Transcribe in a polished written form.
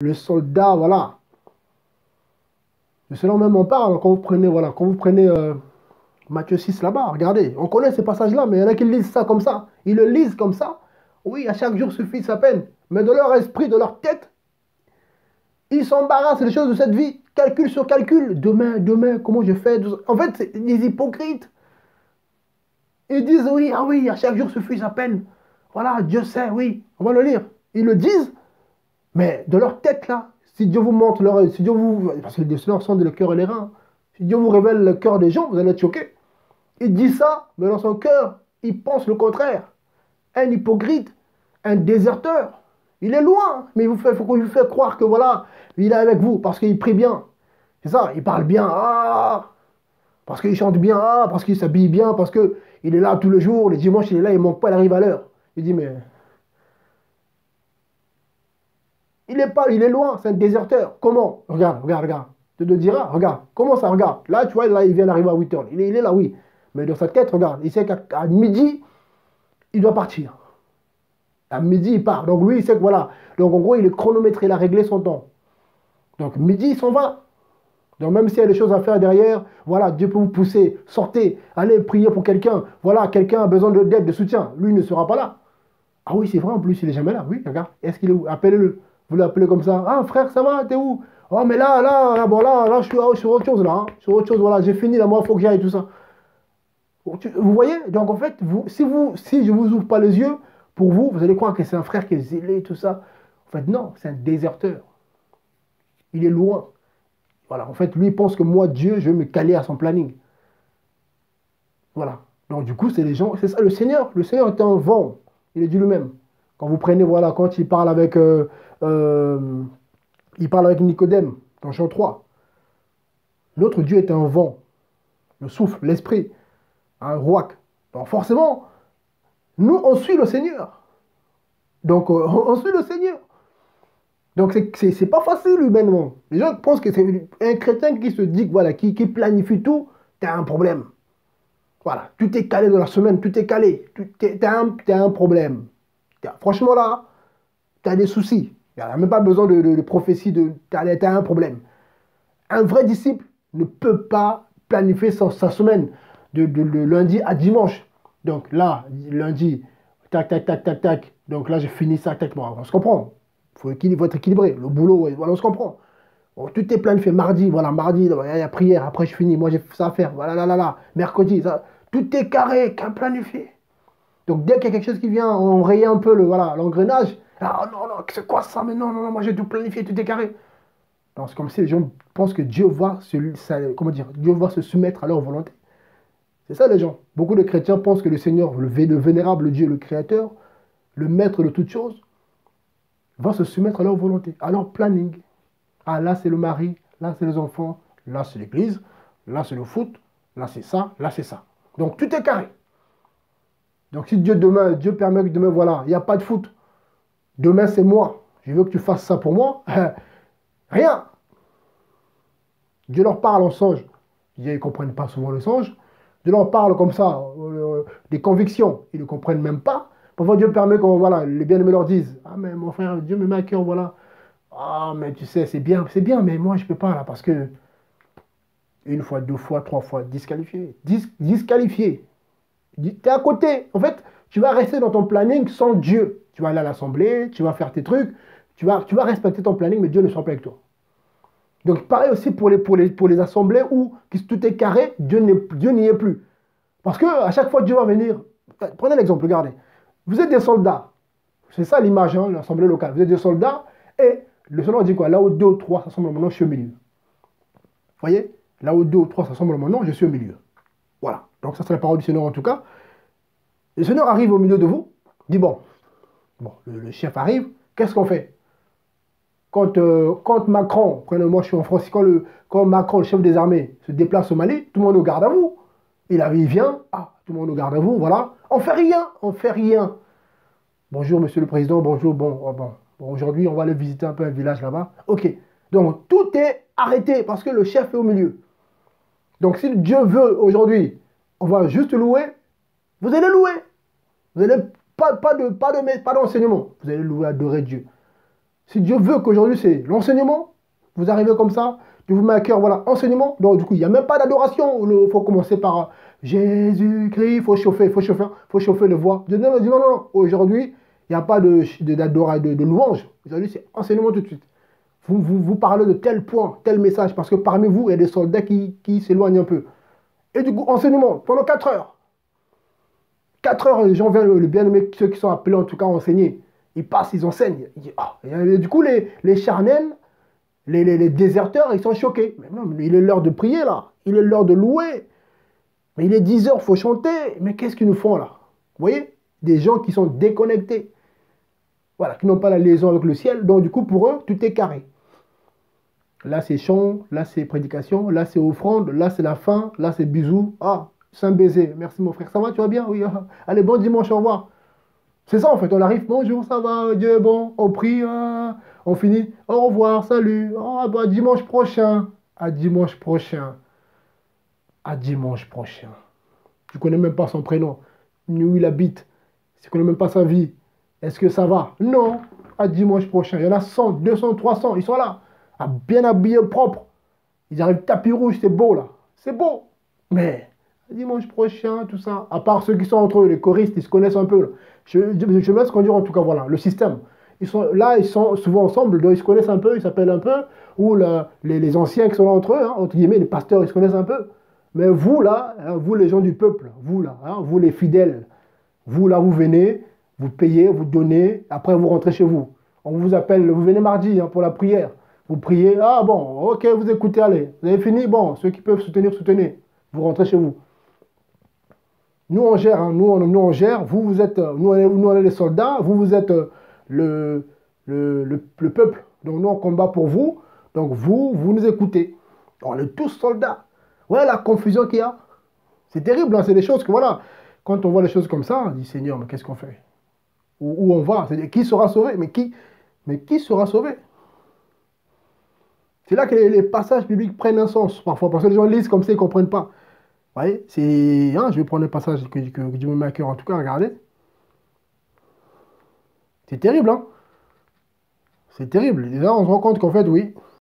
Le soldat, voilà. Le Seigneur même en parle quand vous prenez, voilà, quand vous prenez Matthieu 6 là-bas, regardez, on connaît ces passages-là, mais il y en a qui lisent ça comme ça. Ils le lisent comme ça. Oui, à chaque jour suffit sa peine. Mais de leur esprit, de leur tête, ils s'embarrassent des choses de cette vie. Calcul sur calcul. Demain, demain, comment je fais? En fait, c'est des hypocrites. Ils disent oui, ah oui, à chaque jour suffit sa peine. Voilà, Dieu sait, oui, on va le lire. Ils le disent, mais de leur tête là, si Dieu vous montre leur, si Dieu vous, parce que le Seigneur sonde le cœur et les reins. Si Dieu vous révèle le cœur des gens, vous allez être choqués. Il dit ça, mais dans son cœur, il pense le contraire. Un hypocrite, un déserteur. Il est loin, mais il faut qu'on lui fait croire que voilà, il est avec vous parce qu'il prie bien. C'est ça, il parle bien, ah, parce qu'il chante bien, ah, parce qu'il s'habille bien, parce qu'il est là tous les jours, les dimanches, il est là, il ne manque pas, il arrive à l'heure. Il dit, mais il est pas, il est loin, c'est un déserteur. Comment? Regarde, regarde, regarde. Tu te diras, regarde, comment ça, regarde. Là, tu vois, là, il vient d'arriver à 8 heures. Il est là, oui. Mais dans sa tête, regarde, il sait qu'à midi, il doit partir. À midi, il part. Donc lui, il sait que voilà. Donc en gros, il est chronométré, il a réglé son temps. Donc midi, il s'en va. Donc même s'il y a des choses à faire derrière, voilà, Dieu peut vous pousser, sortez, allez prier pour quelqu'un. Voilà, quelqu'un a besoin d'aide, de soutien. Lui, il ne sera pas là. Ah oui, c'est vrai, en plus, il n'est jamais là. Oui, regarde, est-ce qu'il est où? Appelez-le. Vous l'appelez comme ça. Ah frère, ça va, t'es où? Oh mais bon là, je suis sur autre chose là. Hein. Sur autre chose, voilà, j'ai fini là, moi, il faut que j'aille, tout ça. Vous voyez? Donc en fait, si je ne vous ouvre pas les yeux, pour vous, vous allez croire que c'est un frère qui est zélé, tout ça. En fait, non, c'est un déserteur. Il est loin. Voilà, en fait, lui, il pense que moi, Dieu, je vais me caler à son planning. Voilà. Donc du coup, c'est les gens, c'est ça, le Seigneur est un vent. Il est dit lui-même. Quand vous prenez, voilà, quand euh, il parle avec Nicodème, dans Jean 3, notre Dieu est un vent, le souffle, l'esprit, un roi. Donc forcément, nous, on suit le Seigneur. Donc, on suit le Seigneur. Donc, c'est pas facile humainement. Les gens pensent que c'est un chrétien qui se dit, voilà, qui planifie tout, t'as un problème. Voilà, tout est calé dans la semaine, tout est calé. T'as un problème. Franchement, là, t'as des soucis. Il n'y a même pas besoin de prophétie, t'as un problème. Un vrai disciple ne peut pas planifier sa semaine de lundi à dimanche. Donc là, lundi, tac, tac, tac, tac, tac. Donc là, j'ai fini ça, tac, bon, on se comprend. Faut être équilibré. Le boulot, ouais, voilà, on se comprend. Bon, tout est planifié. Mardi, voilà, mardi, il y a la prière, après je finis. Moi, j'ai ça à faire. Voilà, là, là, là. Mercredi, ça. Tout est carré, planifié. Donc dès qu'il y a quelque chose qui vient enrayer un peu voilà, l'engrenage, ah non, non, c'est quoi ça? Mais non, non, non, moi j'ai tout planifié, tout est carré. C'est comme si les gens pensent que Dieu va comment dire, Dieu va se soumettre à leur volonté. C'est ça les gens. Beaucoup de chrétiens pensent que le Seigneur, le vénérable Dieu, le Créateur, le maître de toutes choses, va se soumettre à leur volonté, à leur planning. Ah là c'est le mari, là c'est les enfants, là c'est l'église, là c'est le foot, là c'est ça, là c'est ça. Donc tout est carré. Donc si Dieu permet que demain, voilà, il n'y a pas de foot, demain c'est moi, je veux que tu fasses ça pour moi, rien. Dieu leur parle en songe. Ils ne comprennent pas souvent le songe. Dieu leur parle comme ça, des convictions. Ils ne comprennent même pas. Parfois, Dieu permet que voilà, les bien-aimés leur disent, ah, mais mon frère, Dieu me met à cœur, voilà. Ah, mais tu sais, c'est bien, mais moi, je ne peux pas, là, parce que une fois, deux fois, trois fois, disqualifié. Disqualifié. Tu es à côté. En fait, tu vas rester dans ton planning sans Dieu. Tu vas aller à l'assemblée, tu vas faire tes trucs, tu vas respecter ton planning, mais Dieu ne sera pas avec toi. Donc, pareil aussi pour les assemblées où tout est carré, Dieu n'y est plus. Parce que à chaque fois, Dieu va venir. Prenez l'exemple, regardez. Vous êtes des soldats. C'est ça l'image, hein, l'assemblée locale. Vous êtes des soldats et le Seigneur dit quoi? Là où deux ou trois s'assemblent mon nom, je suis au milieu. Vous voyez? Là où deux ou trois s'assemblent mon nom, je suis au milieu. Voilà. Donc, ça, c'est la parole du Seigneur en tout cas. Le Seigneur arrive au milieu de vous, dit bon, le chef arrive, qu'est-ce qu'on fait? Quand Macron, moi je suis en France, quand Macron, le chef des armées, se déplace au Mali, tout le monde nous garde à vous. Il vient, ah, tout le monde nous garde à vous, voilà. On fait rien, on fait rien. Bonjour monsieur le président, bonjour, bon, aujourd'hui on va aller visiter un peu un village là-bas. Ok, donc tout est arrêté parce que le chef est au milieu. Donc si Dieu veut aujourd'hui, on va juste louer, vous allez louer. Vous n'allez pas d'enseignement, vous allez louer, adorer Dieu. Si Dieu veut qu'aujourd'hui c'est l'enseignement, vous arrivez comme ça, Dieu vous met à cœur, voilà, enseignement. Donc du coup, il n'y a même pas d'adoration. Il faut commencer par Jésus-Christ, il faut chauffer le voix. Dieu non, non, non, non. Aujourd'hui, il n'y a pas de louange. Aujourd'hui, c'est enseignement tout de suite. Vous parlez de tel point, tel message, parce que parmi vous, il y a des soldats qui s'éloignent un peu. Et du coup, enseignement, pendant 4 heures. 4 heures, les gens viennent, le bien-aimé, ceux qui sont appelés en tout cas à enseigner. Ils passent, ils enseignent. Et du coup, les charnels, les déserteurs, ils sont choqués. Mais non, mais il est l'heure de prier là. Il est l'heure de louer. Mais il est 10 heures, il faut chanter. Mais qu'est-ce qu'ils nous font là? Vous voyez? Des gens qui sont déconnectés. Voilà, qui n'ont pas la liaison avec le ciel. Donc du coup, pour eux, tout est carré. Là, c'est chant, là, c'est prédication, là, c'est offrande, là, c'est la fin, là, c'est bisous. Ah, c'est un baiser. Merci mon frère. Ça va, tu vas bien? Oui. Allez, bon dimanche, au revoir. C'est ça en fait, on arrive, bonjour, ça va, Dieu est bon, on prie, on finit, au revoir, salut, bah, dimanche prochain, à dimanche prochain, à dimanche prochain. Tu connais même pas son prénom, ni où il habite, tu connais même pas sa vie. Est-ce que ça va? Non, à dimanche prochain. Il y en a 100, 200, 300, ils sont là, bien habillés, propres. Ils arrivent tapis rouge, c'est beau là, c'est beau. Mais dimanche prochain, tout ça, à part ceux qui sont entre eux, les choristes, ils se connaissent un peu là. Je me laisse conduire en tout cas, voilà, le système. Ils sont là, ils sont souvent ensemble, donc ils se connaissent un peu, ils s'appellent un peu, ou les anciens qui sont là entre eux, hein, entre guillemets, les pasteurs, ils se connaissent un peu. Mais vous là, hein, vous les gens du peuple, vous là, hein, vous les fidèles, vous là, vous venez, vous payez, vous donnez, après vous rentrez chez vous. On vous appelle, vous venez mardi hein, pour la prière. Vous priez, ah bon, ok, vous écoutez, allez. Vous avez fini, bon, ceux qui peuvent soutenir, soutenez. Vous rentrez chez vous. Nous, on gère, hein, nous, on gère. Vous, vous êtes, nous, on est les soldats. Vous, vous êtes le peuple. Donc, nous, on combat pour vous. Donc, vous nous écoutez. On est tous soldats. Voilà la confusion qu'il y a. C'est terrible, hein, c'est des choses que, voilà, quand on voit les choses comme ça, on dit, Seigneur, mais qu'est-ce qu'on fait? Où on va? Qui sera sauvé? Mais qui sera sauvé? C'est là que les passages bibliques prennent un sens, parfois, parce que les gens lisent comme ça, ils ne comprennent pas. Vous voyez, c'est, hein, je vais prendre un passage que Dieu me met à cœur, en tout cas, regardez. C'est terrible, hein? C'est terrible. Et là, on se rend compte qu'en fait, oui,